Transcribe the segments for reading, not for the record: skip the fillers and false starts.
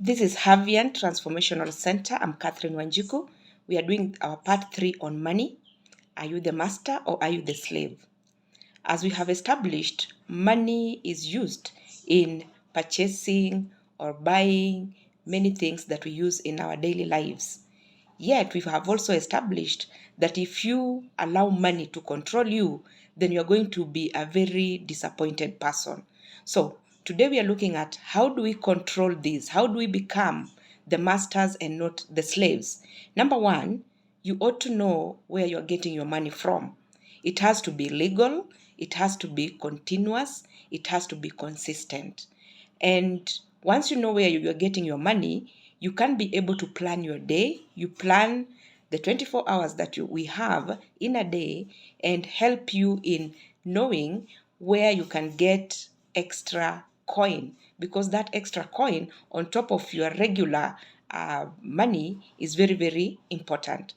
This is Havian Transformational Center. I'm Catherine Wanjiku. We are doing our part 3 on money. Are you the master or are you the slave? As we have established, money is used in purchasing or buying many things that we use in our daily lives. Yet, we have also established that if you allow money to control you, then you're going to be a very disappointed person. So, today we are looking at how do we control this? How do we become the masters and not the slaves? Number one, you ought to know where you're getting your money from. It has to be legal, it has to be continuous, it has to be consistent. And once you know where you are getting your money, you can be able to plan your day. You plan the 24 hours that we have in a day and help you in knowing where you can get extra coin, because that extra coin on top of your regular money is very, very important.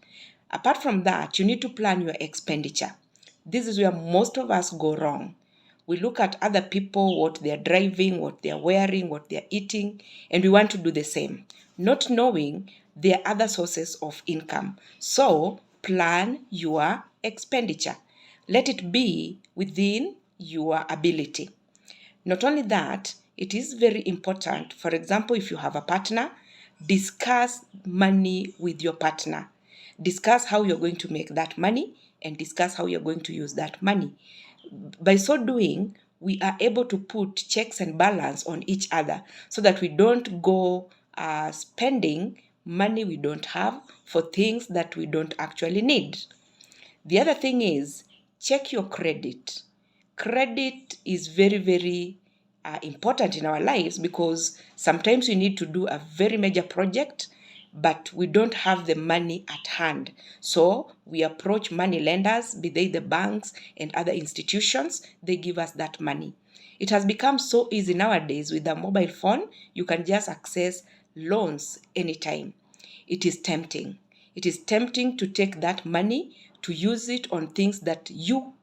Apart from that, you need to plan your expenditure. This is where most of us go wrong. We look at other people, what they're driving, what they're wearing, what they're eating, and we want to do the same, not knowing there are other sources of income. So plan your expenditure. Let it be within your ability. Not only that, it is very important. For example, if you have a partner, discuss money with your partner. Discuss how you're going to make that money and discuss how you're going to use that money. By so doing, we are able to put checks and balance on each other so that we don't go spending money we don't have for things that we don't actually need. The other thing is check your credit. Credit is very, very important in our lives because sometimes we need to do a very major project, but we don't have the money at hand. So we approach money lenders, be they the banks and other institutions, they give us that money. It has become so easy nowadays with a mobile phone, you can just access loans anytime. It is tempting. It is tempting to take that money to use it on things that you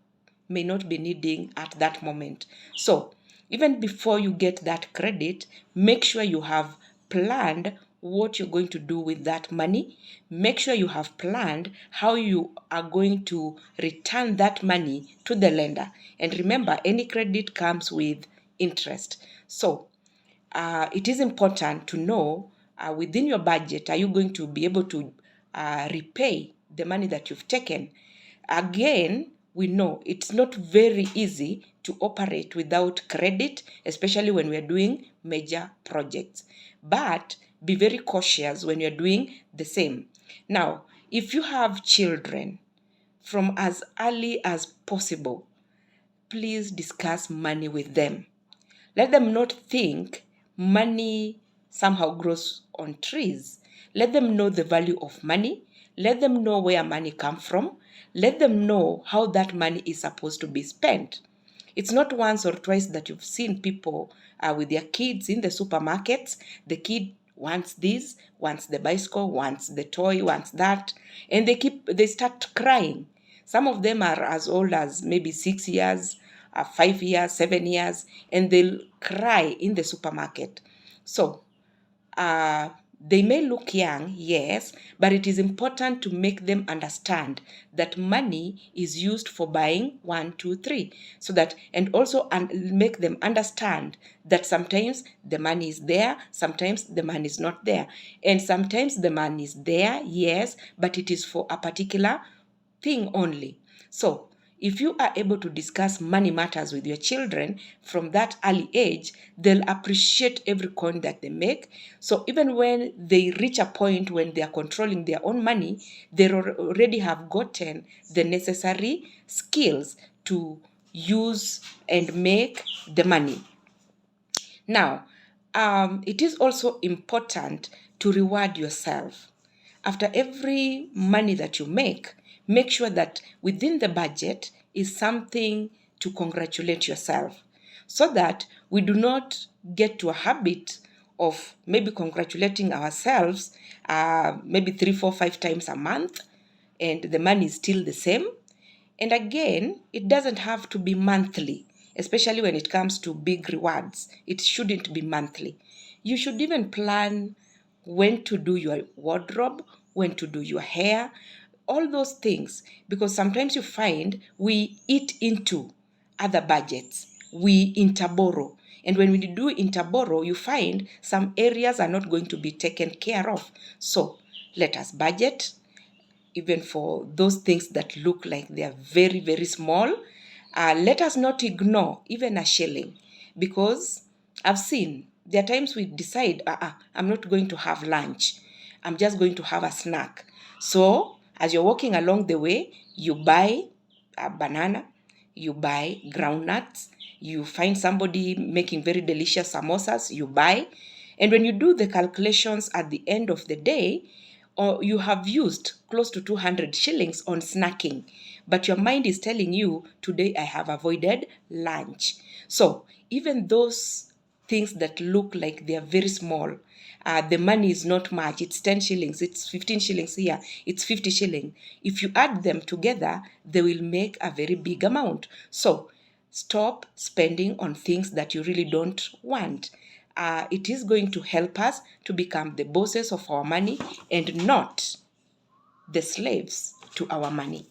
may not be needing at that moment. So, even before you get that credit, make sure you have planned what you're going to do with that money. Make sure you have planned how you are going to return that money to the lender. And remember, any credit comes with interest. So, it is important to know within your budget, are you going to be able to repay the money that you've taken? Again, we know it's not very easy to operate without credit, especially when we're doing major projects. But be very cautious when you're doing the same. Now, if you have children, from as early as possible, please discuss money with them. Let them not think money somehow grows on trees. Let them know the value of money. Let them know where money comes from. Let them know how that money is supposed to be spent. It's not once or twice that you've seen people with their kids in the supermarkets. The kid wants this, wants the bicycle, wants the toy, wants that, and they start crying. Some of them are as old as maybe 6 years, 5 years, 7 years, and they'll cry in the supermarket. So they may look young, yes, but it is important to make them understand that money is used for buying one, two, three. So that, and also make them understand that sometimes the money is there, sometimes the money is not there. And sometimes the money is there, yes, but it is for a particular thing only. So, if you are able to discuss money matters with your children from that early age, they'll appreciate every coin that they make. So even when they reach a point when they are controlling their own money, they already have gotten the necessary skills to use and make the money. Now, it is also important to reward yourself. After every money that you make sure that within the budget is something to congratulate yourself so that we do not get to a habit of maybe congratulating ourselves maybe 3, 4, 5 times a month and the money is still the same. And again, it doesn't have to be monthly, especially when it comes to big rewards. It shouldn't be monthly. You should even plan when to do your wardrobe, when to do your hair, all those things, because sometimes you find we eat into other budgets, we interborrow. And when we do interborrow, you find some areas are not going to be taken care of. So let us budget, even for those things that look like they are very, very small. Let us not ignore even a shilling, because I've seen there are times we decide, I'm not going to have lunch, I'm just going to have a snack. So as you're walking along the way, you buy a banana, you buy groundnuts, you find somebody making very delicious samosas, you buy. And when you do the calculations at the end of the day, or you have used close to 200 shillings on snacking, but your mind is telling you, today I have avoided lunch. So even those things that look like they are very small, the money is not much, it's 10 shillings, it's 15 shillings here, it's 50 shillings. If you add them together, they will make a very big amount. So stop spending on things that you really don't want. It is going to help us to become the bosses of our money and not the slaves to our money.